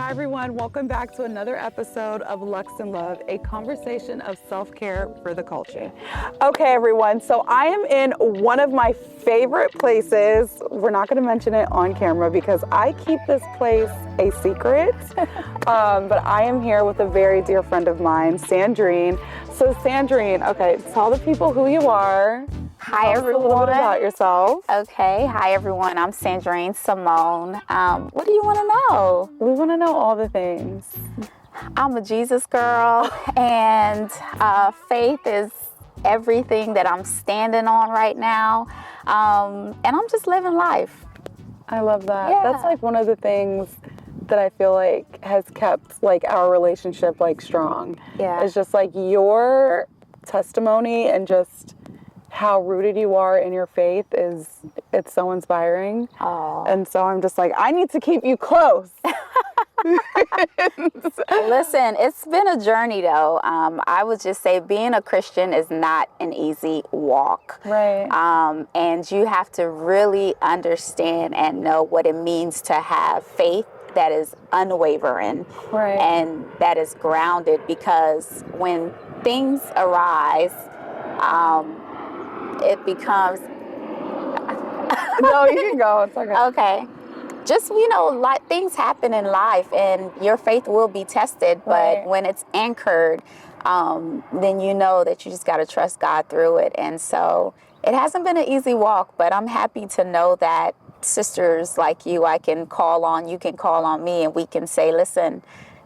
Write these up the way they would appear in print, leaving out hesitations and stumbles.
Hi everyone, welcome back to another episode of Luxe and Love, a conversation of self-care for the culture. Okay everyone, so I am in one of my favorite places. We're not going to mention it on camera because I keep this place a secret, but I am here with a very dear friend of mine, Sandrine. So Sandrine, okay, tell the people who you are. Hi, everyone. A little bit about yourself. Okay. Hi, everyone. I'm Sandrine Simone. What do you want to know? We want to know all the things. I'm a Jesus girl, and faith is everything that I'm standing on right now. And I'm just living life. I love that. Yeah. That's like one of the things that I feel like has kept like our relationship like strong. Yeah. It's just like your testimony and just how rooted you are in your faith it's so inspiring. Oh. And so I'm just like, I need to keep you close. Listen, it's been a journey though. I would just say being a Christian is not an easy walk. Right. And you have to really understand and know what it means to have faith that is unwavering. Right. And that is grounded, because when things arise, it becomes... No, you can go. It's okay. Okay. Just, like things happen in life and your faith will be tested, but Right. when it's anchored, then you know that you just got to trust God through it. And so it hasn't been an easy walk, but I'm happy to know that sisters like you, I can call on, you can call on me, and we can say, listen,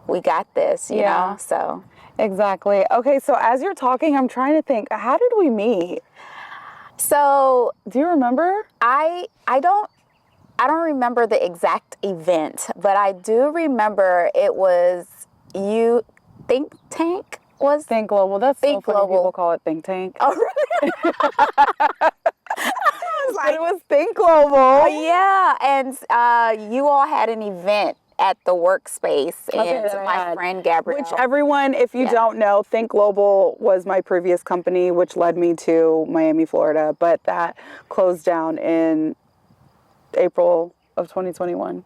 we got this, you know, so. Exactly. Okay, so as you're talking, I'm trying to think, how did we meet? So Do you remember? I don't remember the exact event, but I do remember it was you. Think Tank was Think Global. That's Think so funny. Global. People call it Think Tank. Oh, really? But it was Think Global. Yeah, and you all had an event at the workspace, and that I my had. friend Gabrielle. Which everyone, if you don't know, Think Global was my previous company, which led me to Miami, Florida, but that closed down in April of 2021.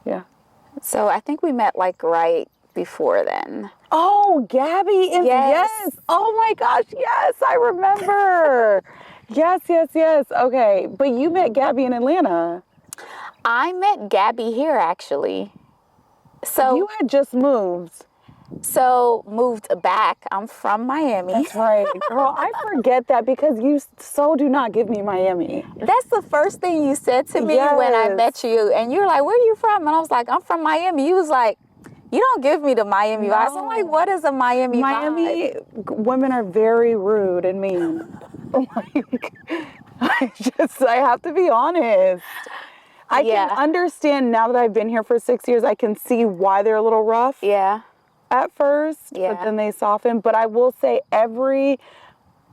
Yeah. So I think we met like right before then. Oh, Gabby. Yes. Oh my gosh. Yes, I remember. Yes. Okay. But you met Gabby in Atlanta. I met Gabby here, actually. So You had just moved. moved back. I'm from Miami. That's right. Girl, I forget that because you so do not give me Miami. That's the first thing you said to me when I Yes. met you. And you were like, where are you from? And I was like, I'm from Miami. You was like, you don't give me the Miami vibes. I'm like, what is a Miami Miami vibe? women are very rude and mean. Like, I have to be honest. I Yeah. can understand now that I've been here for 6 years, I can see why they're a little rough Yeah. at first, Yeah. but then they soften. But I will say every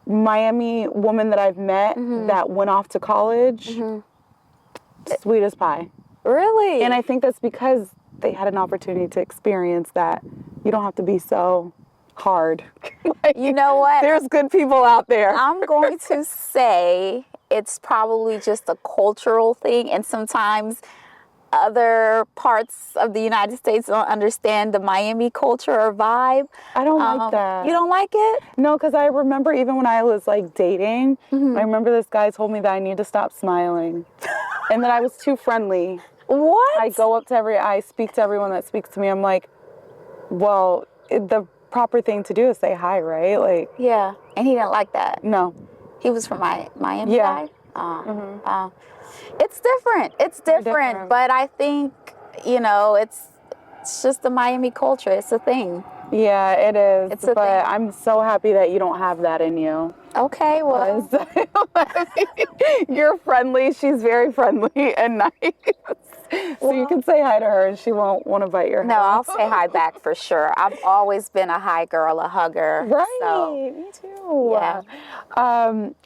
Miami woman that I've met that went off to college, sweet as pie. Really? And I think that's because they had an opportunity to experience that. You don't have to be so hard. Like, you know what? there's good people out there. I'm going to say it's probably just a cultural thing, and sometimes other parts of the United States don't understand the Miami culture or vibe. I don't like that. You don't like it? No, because I remember even when I was like dating, I remember this guy told me that I need to stop smiling and that I was too friendly. What? I speak to everyone that speaks to me. I'm like, well, the proper thing to do is say hi, right? Like, Yeah. And he didn't like that. no. He was from Miami Yeah. side? It's different. It's different. different. But I think, it's just the Miami culture. It's a thing. Yeah, it is. It's a but thing. I'm so happy that you don't have that in you. Okay, well. You're friendly. She's very friendly and nice. So you can say hi to her and she won't want to bite your head. No, I'll say hi back for sure. I've always been a hi girl, a hugger. Right, So, me too. Yeah.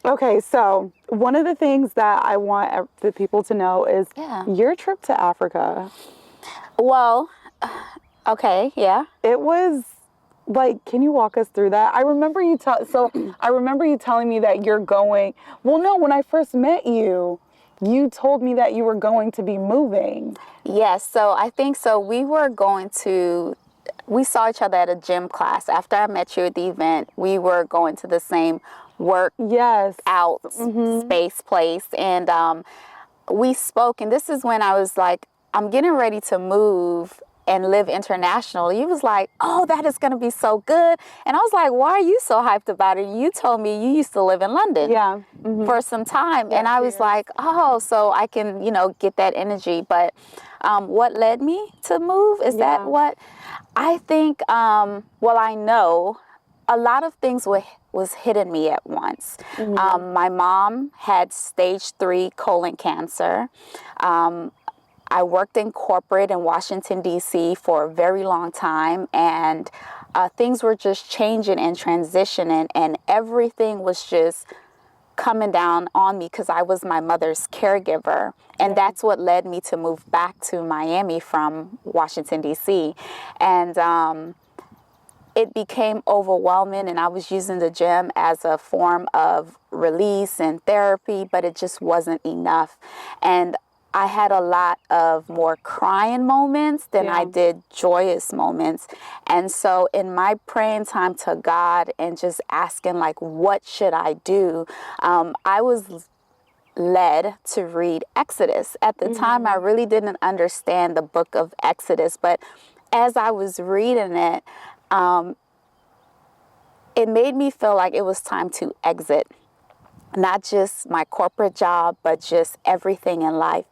Okay, so one of the things that I want the people to know is your trip to Africa. well, okay, yeah. It was like, can you walk us through that? I remember you telling me that you're going. Well, no, when I first met you, you told me that you were going to be moving. Yes, so I think so. We saw each other at a gym class. After I met you at the event, we were going to the same work Yes. out space place. And we spoke. And this is when I was like, I'm getting ready to move and live internationally. He was like, oh, that is going to be so good. And I was like, why are you so hyped about it? You told me you used to live in London Yeah. for some time. And I was like, oh, so I can, get that energy. But what led me to move is that what I think, I know a lot of things was hitting me at once. My mom had stage 3 colon cancer. I worked in corporate in Washington, D.C. for a very long time, and things were just changing and transitioning, and everything was just coming down on me because I was my mother's caregiver. And that's what led me to move back to Miami from Washington, D.C. And it became overwhelming, and I was using the gym as a form of release and therapy, but it just wasn't enough. And I had a lot of more crying moments than I did joyous moments. And so in my praying time to God and just asking, like, what should I do? I was led to read Exodus. At the time, I really didn't understand the book of Exodus, but as I was reading it, it made me feel like it was time to exit. Not just my corporate job, but just everything in life.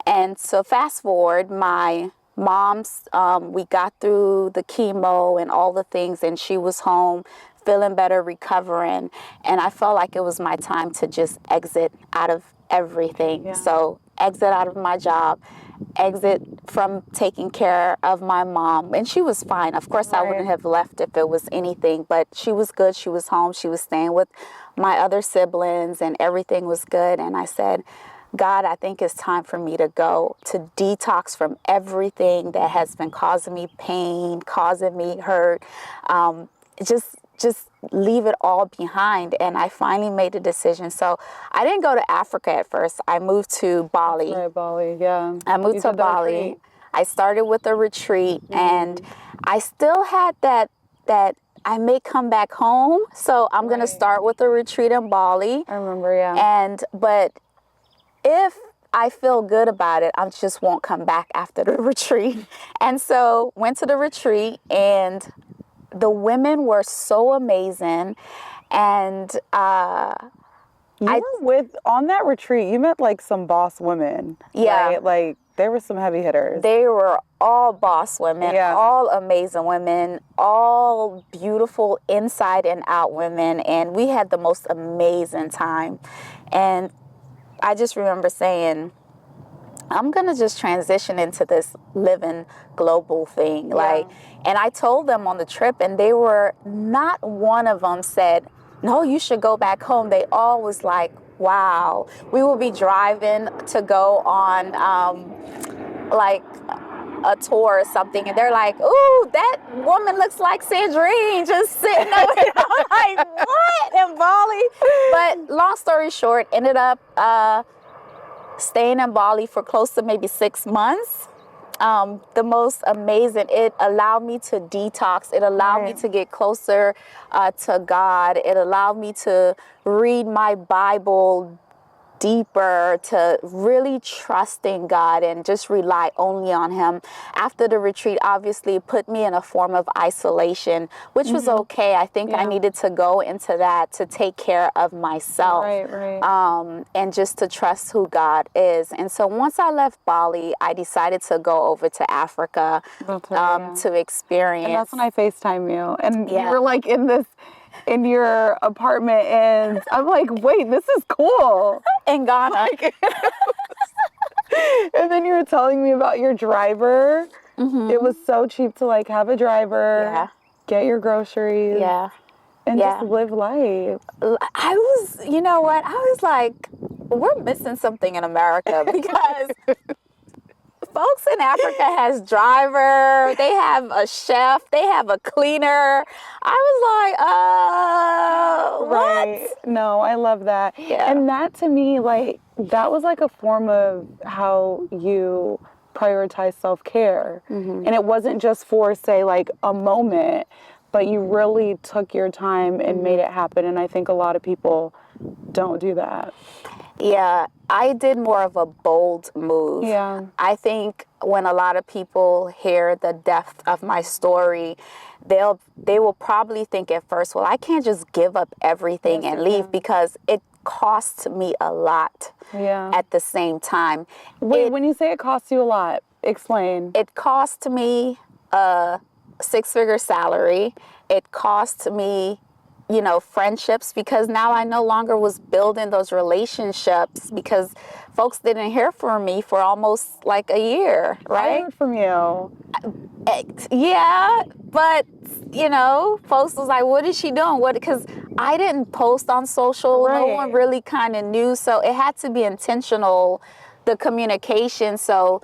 And so fast forward, my mom's, we got through the chemo and all the things, and she was home feeling better, recovering. And I felt like it was my time to just exit out of everything. So exit out of my job, exit from taking care of my mom. And she was fine. Of course, I wouldn't have left if it was anything, but she was good. She was home. She was staying with my other siblings, and everything was good. And I said, God, I think it's time for me to go to detox from everything that has been causing me pain, causing me hurt. Just leave it all behind. And I finally made a decision. So I didn't go to Africa at first. I moved to Bali. Right, Bali, yeah. I moved to Bali. I started with a retreat, and I still had that I may come back home. So I'm going to start with a retreat in Bali. I remember, But if I feel good about it, I just won't come back after the retreat. And so went to the retreat, and the women were so amazing. And on that retreat, you met like some boss women. Yeah. Right? Like there were some heavy hitters. They were all boss women, all amazing women, all beautiful inside and out women. And we had the most amazing time. And I just remember saying, I'm going to just transition into this living global thing. And I told them on the trip, and they were, not one of them said, no, you should go back home. They all was like, wow. We will be driving to go on a tour or something, and they're like, ooh, that woman looks like Sandrine just sitting over here. I'm like, what, in Bali? But long story short, ended up staying in Bali for close to maybe 6 months. The most amazing, it allowed me to detox. It allowed me to get closer to God. It allowed me to read my Bible deeper, to really trust in God and just rely only on Him. After the retreat, obviously, it put me in a form of isolation, which was okay. I think I needed to go into that to take care of myself, and just to trust who God is. And so once I left Bali, I decided to go over to Africa to experience. And that's when I FaceTime you. And you were like in your apartment, and I'm like, wait, this is cool. In Ghana. And then you were telling me about your driver. It was so cheap to like have a driver, get your groceries, and just live life. I was, you know what? I was like, we're missing something in America, because folks in Africa has driver, they have a chef, they have a cleaner. I was like, Right. what? No, I love that. Yeah. And that to me, like, that was like a form of how you prioritize self-care. And it wasn't just for, say, like a moment, but you really took your time and made it happen. And I think a lot of people don't do that. Yeah, I did more of a bold move. Yeah. I think when a lot of people hear the depth of my story, they will probably think at first, well, I can't just give up everything and leave because it cost me a lot Yeah. at the same time. Wait, when you say it costs you a lot, explain. It cost me a six-figure salary. It cost me, you know, friendships, because now I no longer was building those relationships because folks didn't hear from me for almost like a year, I right? heard from you. Yeah, but you know, folks was like, what is she doing? What? Because I didn't post on social. No one Right. really kind of knew. So it had to be intentional, the communication. So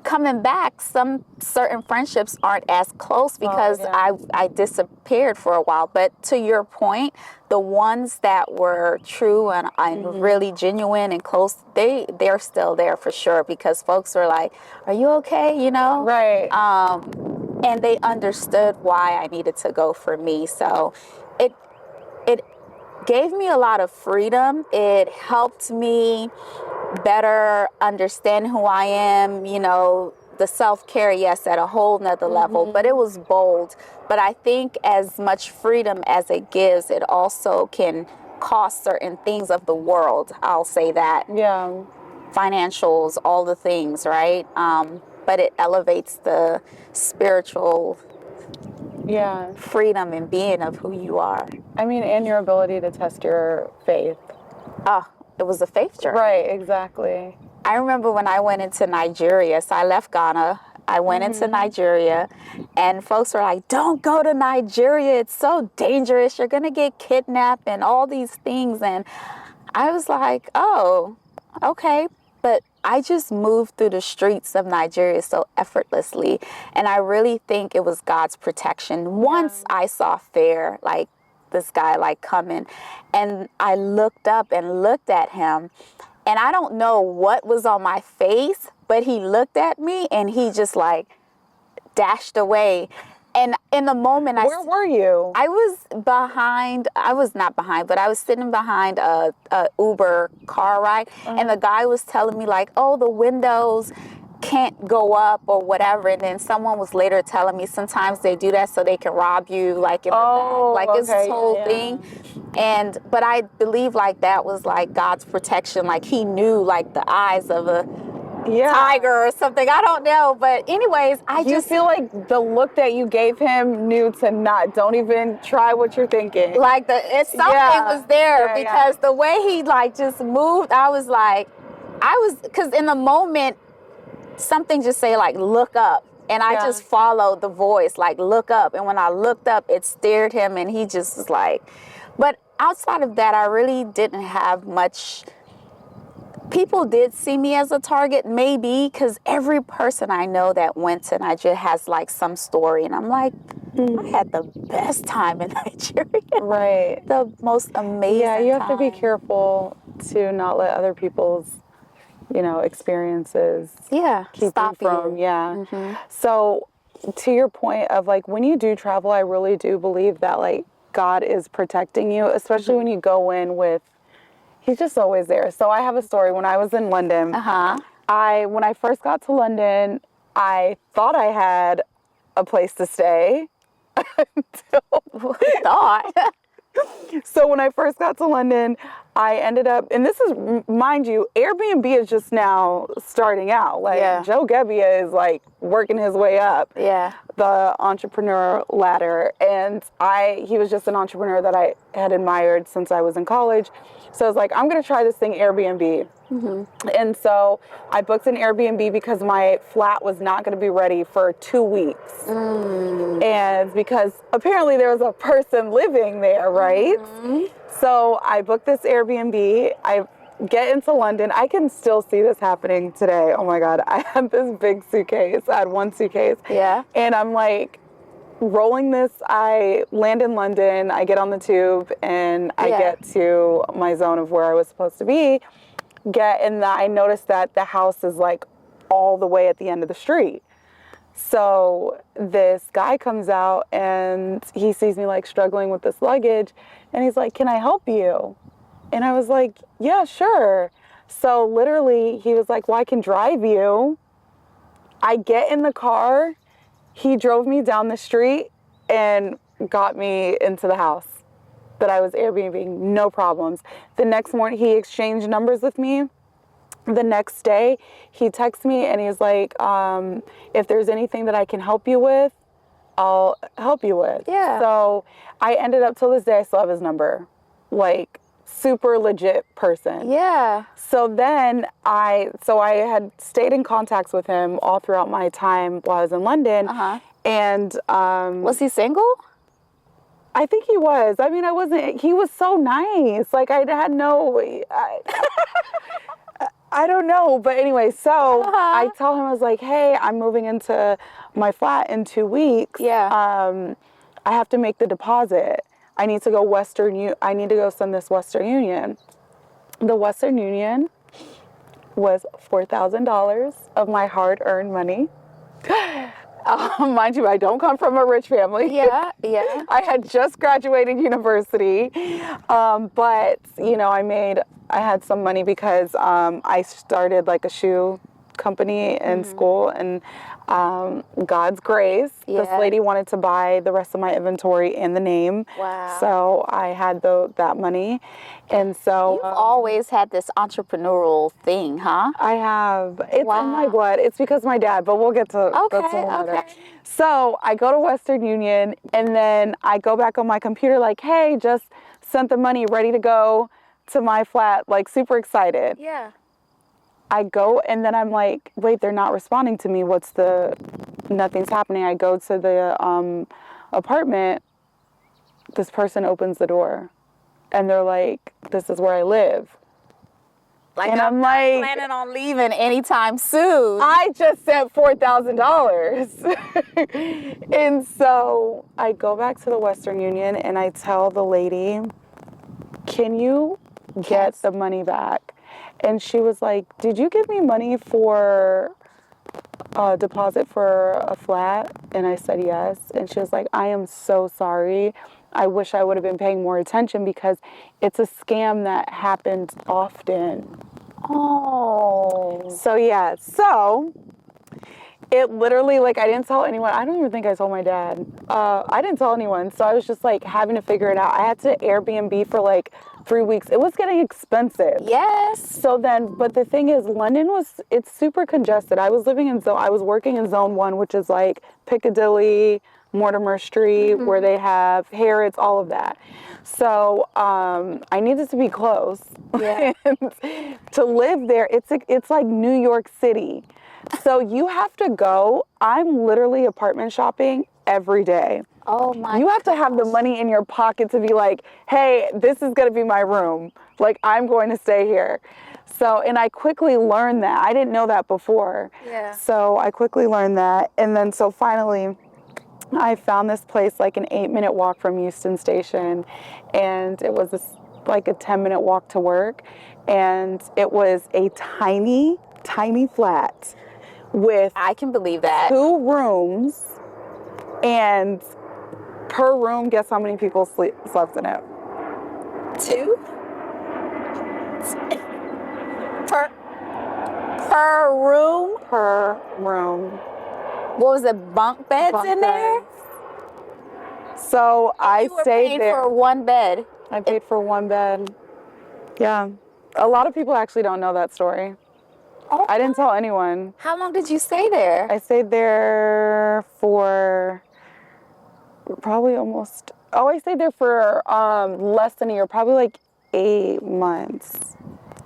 coming back, some certain friendships aren't as close because yeah. I disappeared for a while. But to your point, the ones that were true and really genuine and close, they're still there for sure, because folks were like, "Are you okay?" You know, Right. and they understood why I needed to go for me. So it gave me a lot of freedom. It helped me better understand who I am, you know, the self-care, yes, at a whole nother level, but it was bold. But I think as much freedom as it gives, it also can cost certain things of the world. I'll say that. Yeah. Financials, all the things, right? But it elevates the spiritual Yeah. freedom and being of who you are. I mean, and your ability to test your faith. It was a faith journey. Right, exactly. I remember when I went into Nigeria, so I left Ghana. I went into Nigeria, and folks were like, don't go to Nigeria. It's so dangerous. You're going to get kidnapped and all these things. And I was like, oh, okay. But I just moved through the streets of Nigeria so effortlessly. And I really think it was God's protection. Once I saw fear, like this guy like coming, and I looked up and looked at him, and I don't know what was on my face, but he looked at me and he just like dashed away. And in the moment, Where were you? I was not behind, but I was sitting behind a Uber car ride, and the guy was telling me like, oh, the windows can't go up or whatever. And then someone was later telling me sometimes they do that so they can rob you, like in the back. Like it's this whole thing. But I believe like that was like God's protection. Like he knew like the eyes of a tiger or something. I don't know. But anyways, I just feel like the look that you gave him knew to not. Don't even try what you're thinking. like something was there because the way he like just moved, I was like, because in the moment, something just say like, look up. And I just followed the voice, like, look up. And when I looked up, it stared him and he just was like, but outside of that, I really didn't have much. People did see me as a target, maybe, because every person I know that went to Nigeria has like some story. And I'm like, I had the best time in Nigeria. Right. The most amazing Yeah, you have to be time. careful to not let other people's, you know, experiences keep stop you from, you. So to your point of like, when you do travel, I really do believe that like God is protecting you, especially when you go in with, he's just always there. So I have a story. When I was in London, when I first got to London, I thought I had a place to stay. So when I first got to London, I ended up, and this is, mind you, Airbnb is just now starting out. Like Joe Gebbia is like working his way up the entrepreneur ladder. And he was just an entrepreneur that I had admired since I was in college. So I was like, I'm going to try this thing Airbnb. And so I booked an Airbnb because my flat was not going to be ready for 2 weeks. And because apparently there was a person living there, right? So I booked this Airbnb. get into London. I can still see this happening today. Oh my God. I had this big suitcase. I had one suitcase. Yeah. And I'm like rolling this. I land in London. I get on the tube and I get to my zone of where I was supposed to be. And I noticed that the house is like all the way at the end of the street. So this guy comes out and he sees me like struggling with this luggage and he's like, "Can I help you?" And I was like, "Yeah, sure." So literally he was like, "Well, I can drive you." I get in the car. He drove me down the street and got me into the house that I was Airbnb, no problems. The next morning he exchanged numbers with me. The next day, he texts me and he's like, if there's anything that I can help you with, I'll help you with. Yeah. So I ended up, till this day, I still have his number. Like, super legit person. Yeah. So then I had stayed in contact with him all throughout my time while I was in London. Uh-huh. And was he single? I think he was. I mean, he was so nice. Like, I had no... I don't know, but anyway, so I tell him, I was like, "Hey, I'm moving into my flat in 2 weeks. Yeah. I have to make the deposit. I need to go send this Western Union." The Western Union was $4,000 of my hard-earned money. Mind you, I don't come from a rich family. Yeah, yeah. I had just graduated university, but I had some money because I started like a shoe company in school, and God's grace, this lady wanted to buy the rest of my inventory and the name. Wow. So I had that money, and so You've always had this entrepreneurial thing, huh? I have. It's in my blood. It's because my dad, but we'll get to that's a whole other. So I go to Western Union, and then I go back on my computer like, "Hey, just sent the money, ready to go to my flat," like super excited. Yeah. I go, and then I'm like, "Wait, they're not responding to me. Nothing's happening." I go to the apartment. This person opens the door, and they're like, "This is where I live." Like, and I'm not like, planning on leaving anytime soon. I just sent $4,000. And so I go back to the Western Union and I tell the lady, "Can you get the money back?" And she was like, "Did you give me money for a deposit for a flat?" And I said yes. And she was like, "I am so sorry. I wish I would have been paying more attention because it's a scam that happens often." Oh. So yeah, so it literally, like, I didn't tell anyone. I don't even think I told my dad. I didn't tell anyone. So I was just like having to figure it out. I had to Airbnb for like 3 weeks. It was getting expensive. Yes. So then, but the thing is, it's super congested. I was working in zone 1, which is like Piccadilly, Mortimer Street, where they have Harrods, all of that. So I needed to be close. Yeah. And to live there, it's like New York City. So you have to go. I'm literally apartment shopping every day. Oh my. You have to have the money in your pocket to be like, "Hey, this is going to be my room. Like, I'm going to stay here." So, and I quickly learned that. I didn't know that before. Yeah. So I quickly learned that. And then so finally, I found this place like an 8-minute walk from Euston Station. And it was like a 10-minute walk to work. And it was a tiny, tiny flat with, I can believe that, 2 rooms, and per room, guess how many people slept in it? 2 per room. Per room. What was it? Bunk beds Bunk in there? beds. So I You were stayed paid there. for one bed. I paid for one bed. Yeah. A lot of people actually don't know that story. Oh, I didn't tell anyone. How long did you stay there? I stayed there for probably I stayed there for less than a year, probably like 8 months.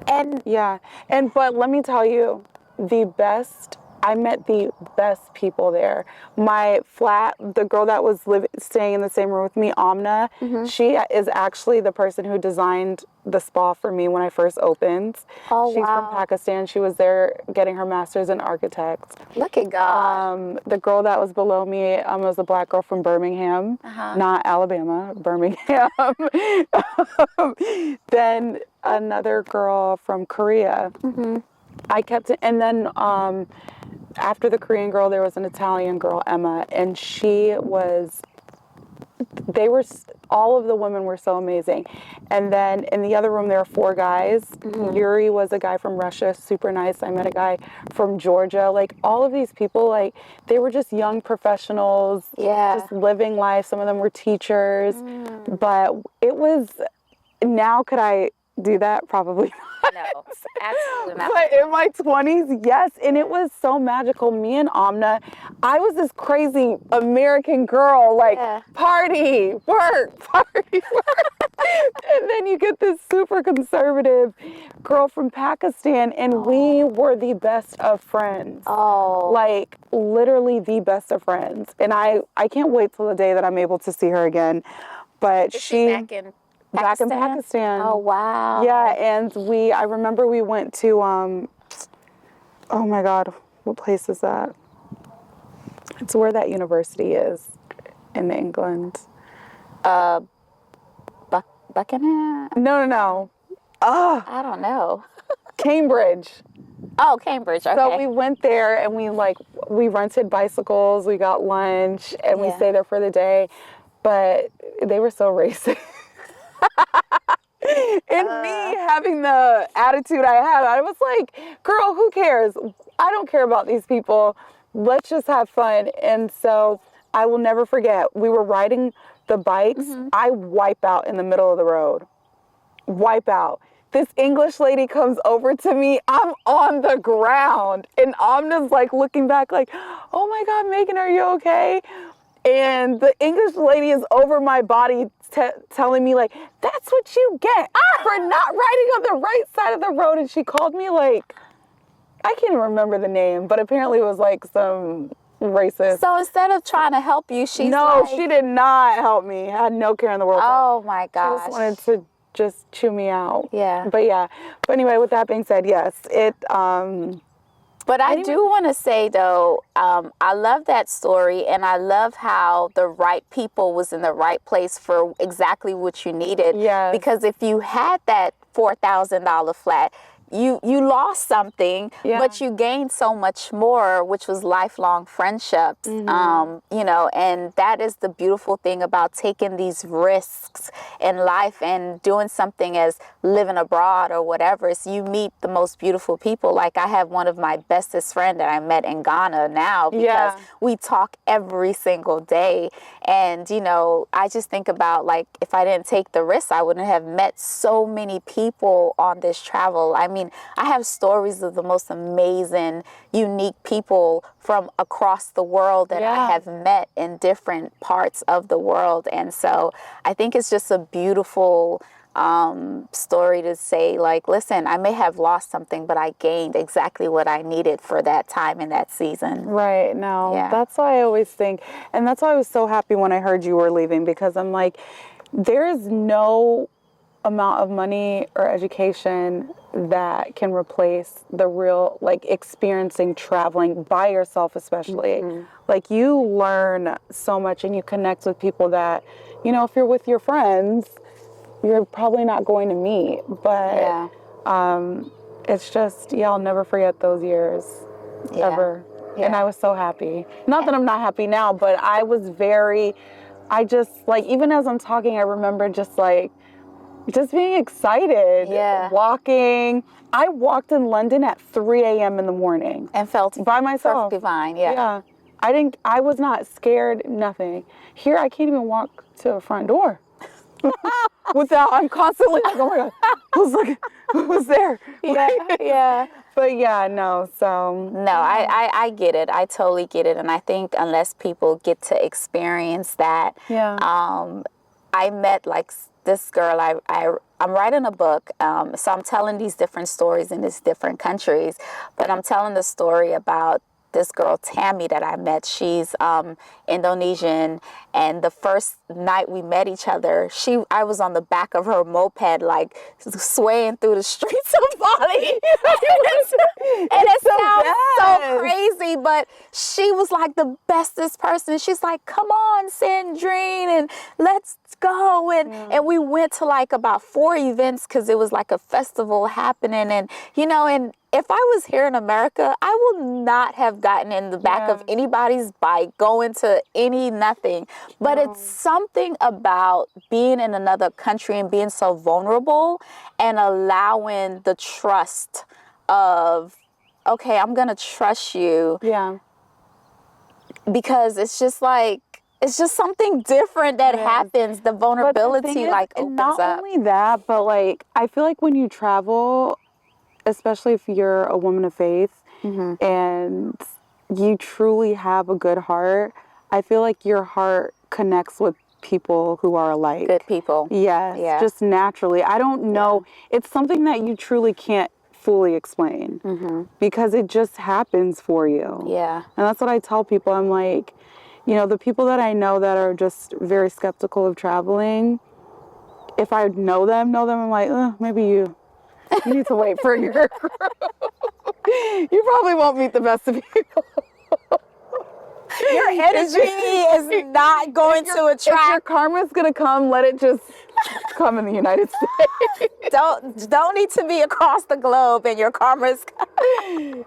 And Yeah. But let me tell you, the best I met the best people there. My flat, the girl that was staying in the same room with me, Amna, she is actually the person who designed the spa for me when I first opened. Oh, She's from wow. Pakistan. She was there getting her master's in architect. Look at God. The girl that was below me was a black girl from Birmingham, not Alabama, Birmingham. Then another girl from Korea. I kept it, and then after the Korean girl, there was an Italian girl, Emma, and all of the women were so amazing. And then in the other room, there were 4 guys. Yuri was a guy from Russia, super nice. I met a guy from Georgia. Like, all of these people, like, they were just young professionals, just living life. Some of them were teachers. But it was, now could I do that? Probably not. No, absolutely not. But in my 20s, yes. And it was so magical. Me and Amna, I was this crazy American girl, like, party, work, party, work. And then you get this super conservative girl from Pakistan, and we were the best of friends. Like, literally the best of friends. And I can't wait till the day that I'm able to see her again. But Is she back in Pakistan. Oh, wow. Yeah, and I remember we went to, oh my God, what place is that? It's where that university is in England. Buckingham? No. I don't know. Cambridge. Oh, Cambridge, okay. So we went there and we rented bicycles, we got lunch, and we stayed there for the day. But they were so racist. And me having the attitude I had, I was like, girl, who cares? I don't care about these people. Let's just have fun. And so I will never forget, we were riding the bikes. I wipe out in the middle of the road. Wipe out. This English lady comes over to me. I'm on the ground. And Amna's like looking back like, oh my God, Megan, are you okay? And the English lady is over my body telling me, like, that's what you get for not riding on the right side of the road. And she called me, like, I can't even remember the name, but apparently it was like some racist. So instead of trying to help you, she did not help me. I had no care in the world. Oh my gosh. She just wanted to just chew me out. Yeah. But anyway, with that being said, yes, But I do want to say, though, I love that story, and I love how the right people was in the right place for exactly what you needed. Yes. Because if you had that $4,000 flat, you lost something, but you gained so much more, which was lifelong friendships. And that is the beautiful thing about taking these risks in life and doing something as living abroad or whatever. Is you meet the most beautiful people. Like, I have one of my bestest friend that I met in Ghana now because we talk every single day. And, I just think about, like, if I didn't take the risk, I wouldn't have met so many people on this travel. I mean, I have stories of the most amazing, unique people from across the world that I have met in different parts of the world. And so I think it's just a beautiful story to say, like, listen, I may have lost something, but I gained exactly what I needed for that time in that season. Right. No, that's why I always think, and that's why I was so happy when I heard you were leaving, because I'm like, there is no amount of money or education that can replace the real, like, experiencing traveling by yourself, especially. Like, you learn so much and you connect with people that, if you're with your friends, you're probably not going to meet. But it's just, I'll never forget those years ever. And I was so happy. Not that I'm not happy now, but I was even as I'm talking, I remember just being excited. Walking. I walked in London at 3 a.m. in the morning. And felt by myself. Perfectly fine, I was not scared, nothing. Here, I can't even walk to a front door I'm constantly like, oh my God, who's there? But no, so. No, I get it. I totally get it. And I think unless people get to experience that, I met, like, this girl, I'm writing a book, so I'm telling these different stories in these different countries, but I'm telling the story about this girl Tammy that I met. She's Indonesian, and the first night we met each other, I was on the back of her moped, like swaying through the streets of Bali. And it sounds so crazy, but she was like the bestest person. She's like, come on, Sandrine, and let's go. And we went to like about 4 events because it was like a festival happening. And, you know, and if I was here in America, I would not have gotten in the back of anybody's bike, going to nothing. But it's something about being in another country and being so vulnerable and allowing the trust of, okay, I'm going to trust you. Yeah. Because it's just something different that happens. The vulnerability opens not up. Not only that, but like, I feel like when you travel, especially if you're a woman of faith and you truly have a good heart, I feel like your heart connects with people who are alike. Good people. Yes, just naturally. I don't know. It's something that you truly can't fully explain because it just happens for you. Yeah. And that's what I tell people. I'm like, you know, the people that I know that are just very skeptical of traveling, if I know them, I'm like, maybe you need to wait for your group. You probably won't meet the best of people. Your energy is not going to attract. If your karma's gonna come, let it just come in the United States. Don't need to be across the globe, and your karma's.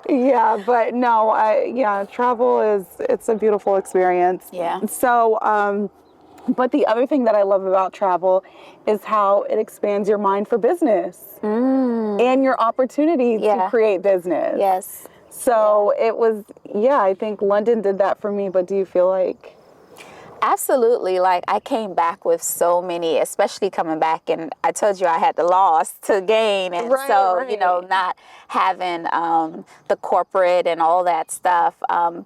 Yeah, but no, travel it's a beautiful experience. Yeah. So, but the other thing that I love about travel is how it expands your mind for business and your opportunity to create business. Yes. So it was, I think London did that for me, but do you feel like? Absolutely. Like, I came back with so many, especially coming back, and I told you I had the loss to gain. And you know, not having the corporate and all that stuff.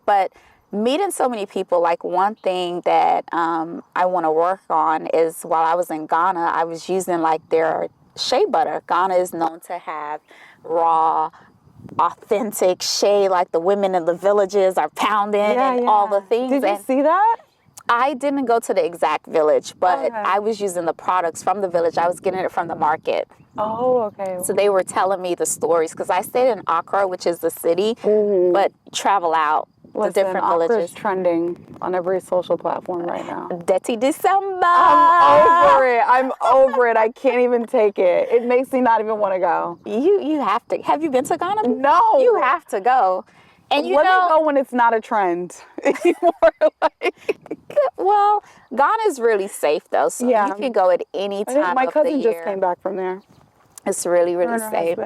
But meeting so many people, like one thing that I want to work on is while I was in Ghana, I was using like their shea butter. Ghana is known to have raw, authentic shea, like the women in the villages are pounding all the things. Did you see that? I didn't go to the exact village, but I was using the products from the village. I was getting it from the market. Oh, okay. So they were telling me the stories because I stayed in Accra, which is the city, but travel out to different villages. Accra's trending on every social platform right now. Dirty December. I'm over it. I can't even take it. It makes me not even want to go. You have to. Have you been to Ghana? No. You have to go. And Let me go when it's not a trend anymore. Well, Ghana is really safe though, so you can go at any time. My cousin of the year. just came back from there. It's really, really safe.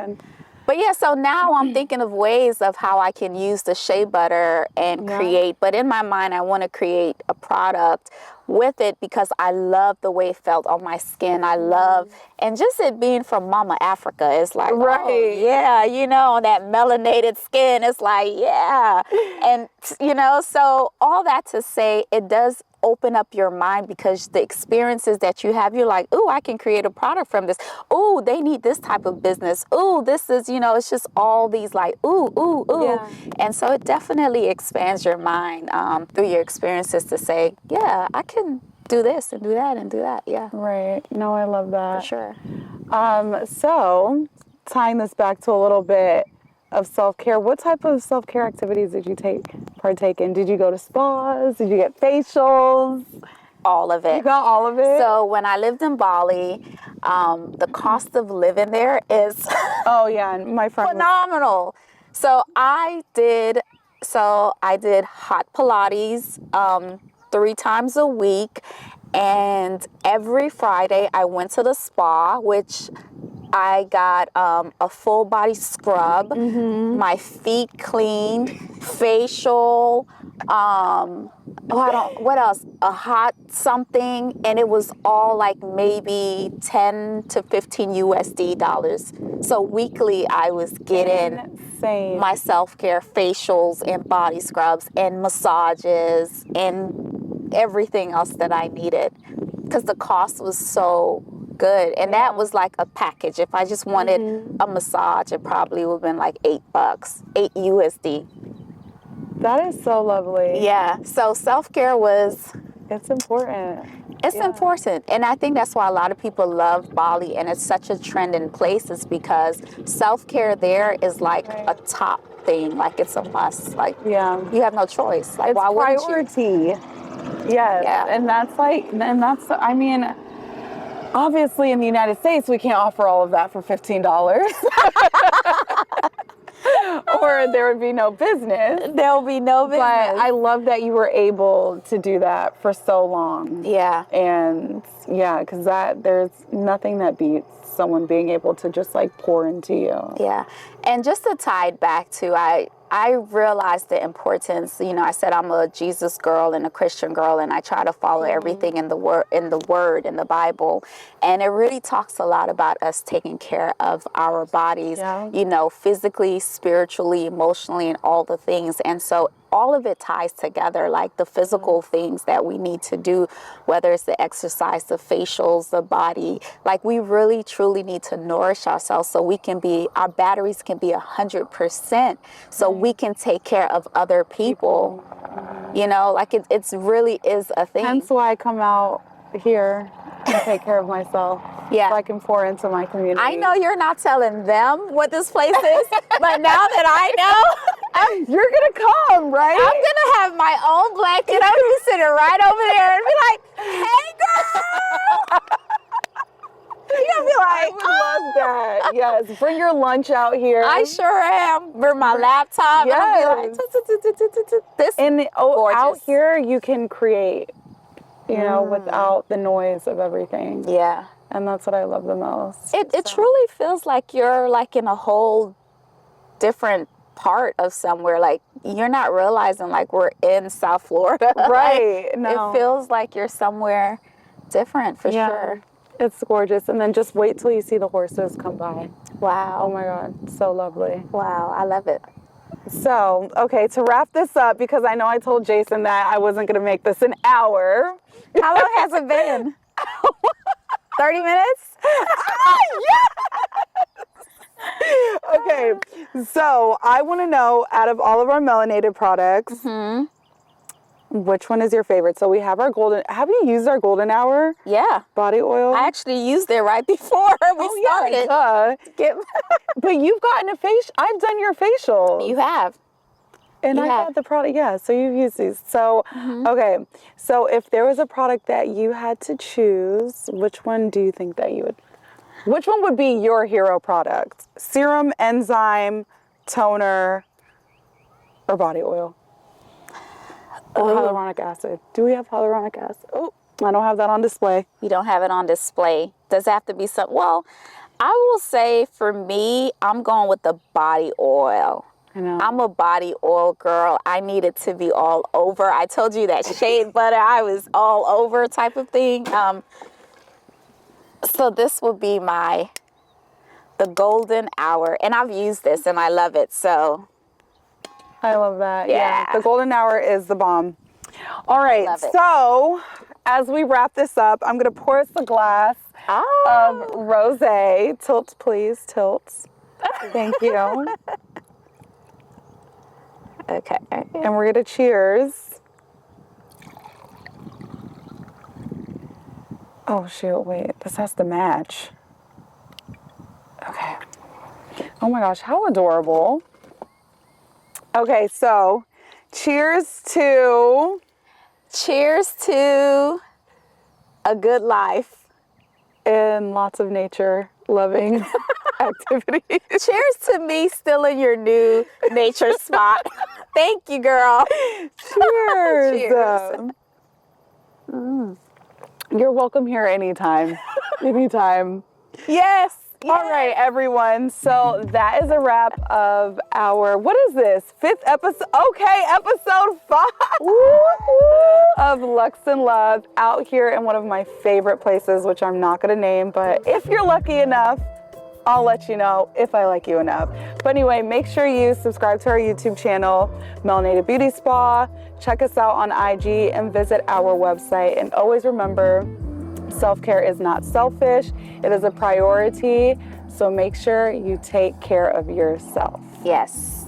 But yeah, so now I'm thinking of ways of how I can use the shea butter and create. But in my mind, I want to create a product with it because I love the way it felt on my skin. I love, and just it being from Mama Africa, it's like, oh, yeah, you know, that melanated skin, it's like, yeah. And, you know, so all that to say, it does open up your mind because the experiences that you have, you're like, ooh, I can create a product from this. Ooh, they need this type of business. Ooh, this is, you know, it's just all these like, ooh, ooh, ooh. Yeah. And so it definitely expands your mind through your experiences to say, yeah, I can do this and do that and do that. Yeah. Right. No, I love that. For sure. So tying this back to a little bit of self-care, what type of self-care activities did you partake in? Did you go to spas? Did you get facials? All of it. You got all of it? So when I lived in Bali, the cost of living there is my friend phenomenal. So I did hot Pilates 3 times a week, and every Friday I went to the spa, which I got a full body scrub, my feet cleaned, facial, what else? A hot something, and it was all like maybe 10 to 15 USD dollars. So weekly I was getting my self-care facials and body scrubs and massages and everything else that I needed because the cost was so good. And that was like a package. If I just wanted a massage, it probably would have been like $8, 8 USD. That is so lovely. Yeah. So self-care It's important. it's Yeah. important. And I think that's why a lot of people love Bali, and it's such a trending place, is because self-care there is like a top thing. Like it's a must. Like Yeah. you have no choice. Like It's why wouldn't you? priority. Yes. Yeah. And I mean, obviously in the United States, we can't offer all of that for $15. Or there would be no business. There'll be no business. But I love that you were able to do that for so long. Yeah. And yeah, because there's nothing that beats someone being able to just like pour into you. Yeah. And just to tie it back to, I realized the importance, I said I'm a Jesus girl and a Christian girl, and I try to follow everything in the word, in the Bible. And it really talks a lot about us taking care of our bodies, physically, spiritually, emotionally, and all the things. And so all of it ties together, like the physical things that we need to do, whether it's the exercise, the facials, the body. Like we really, truly need to nourish ourselves so our batteries can be 100%, so we can take care of other people. Like it's really is a thing. Hence why I come out here and take care of myself. Yeah. So I can pour into my community. I know you're not telling them what this place is, but now that I know, you're going to come, right? I'm going to have my own blanket. I'm going to be sitting right over there and be like, hey, girl. You're going to be like, I would love that. Yes. Bring your lunch out here. I sure am. Bring my laptop. Yes. And I'll be like, this out gorgeous. here, you can create, without the noise of everything. Yeah. And that's what I love the most. It truly feels like you're like in a whole different part of somewhere. Like you're not realizing like we're in South Florida. Right. Like, no. It feels like you're somewhere different for sure. It's gorgeous. And then just wait till you see the horses come by. Wow. Oh my God. So lovely. Wow. I love it. So, okay, to wrap this up, because I know I told Jason that I wasn't going to make this an hour. How long has it been? 30 minutes? Yes! Okay, so I want to know, out of all of our melanated products, which one is your favorite? So we have our have you used our golden hour? Yeah. Body oil? I actually used it right before we started. But you've gotten a facial. I've done your facial. You have. And I got the product, so you've used these. So, okay, so if there was a product that you had to choose, which one do you think that which one would be your hero product? Serum, enzyme, toner, or body oil? Or hyaluronic acid. Do we have hyaluronic acid? Oh, I don't have that on display. You don't have it on display. Does it have to be something? Well, I will say for me, I'm going with the body oil. I know. I'm a body oil girl. I need it to be all over. I told you that shea butter, I was all over type of thing. So this will be the golden hour. And I've used this and I love it. So I love that. Yeah. The golden hour is the bomb. All right. So as we wrap this up, I'm going to pour us a glass of rosé. Tilt, please. Tilt. Thank you. Okay. And we're going to cheers. Oh, shoot. Wait. This has to match. Okay. Oh, my gosh. How adorable. Okay. So, cheers to a good life. And lots of nature loving activities. Cheers to me still in your new nature spot. Thank you, girl. Cheers. Cheers. You're welcome here anytime. Anytime. Yes. All right, everyone. So that is a wrap of our, what is this? 5th episode? Okay, episode 5 of Luxe and Love, out here in one of my favorite places, which I'm not going to name, but if you're lucky enough, I'll let you know if I like you enough. But anyway, make sure you subscribe to our YouTube channel, Melanated Beauty Spa. Check us out on IG and visit our website. And always remember, self-care is not selfish. It is a priority. So make sure you take care of yourself. Yes.